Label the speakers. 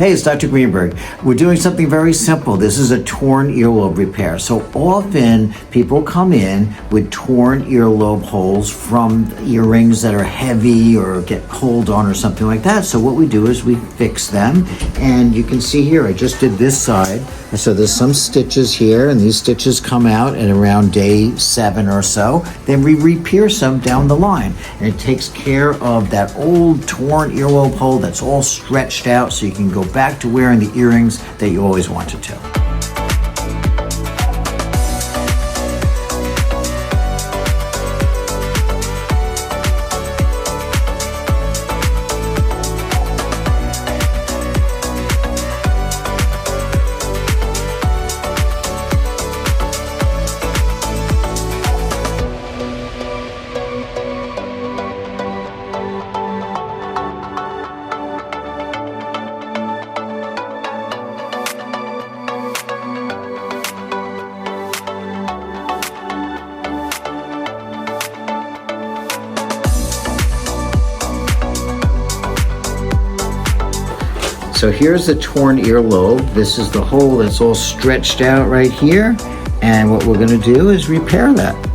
Speaker 1: Hey, it's Dr. Greenberg. We're doing something very simple. This is a torn earlobe repair. So often people come in with torn earlobe holes from earrings that are heavy or get pulled on or something like that. So what we do is we fix them. And you can see here, I just did this side. So there's some stitches here, and these stitches come out at around day 7 or so. Then we re-pierce them down the line. And it takes care of that old torn earlobe hole that's all stretched out, so you can go back to wearing the earrings that you always wanted to. So here's the torn earlobe. This is the hole that's all stretched out right here. And what we're gonna do is repair that.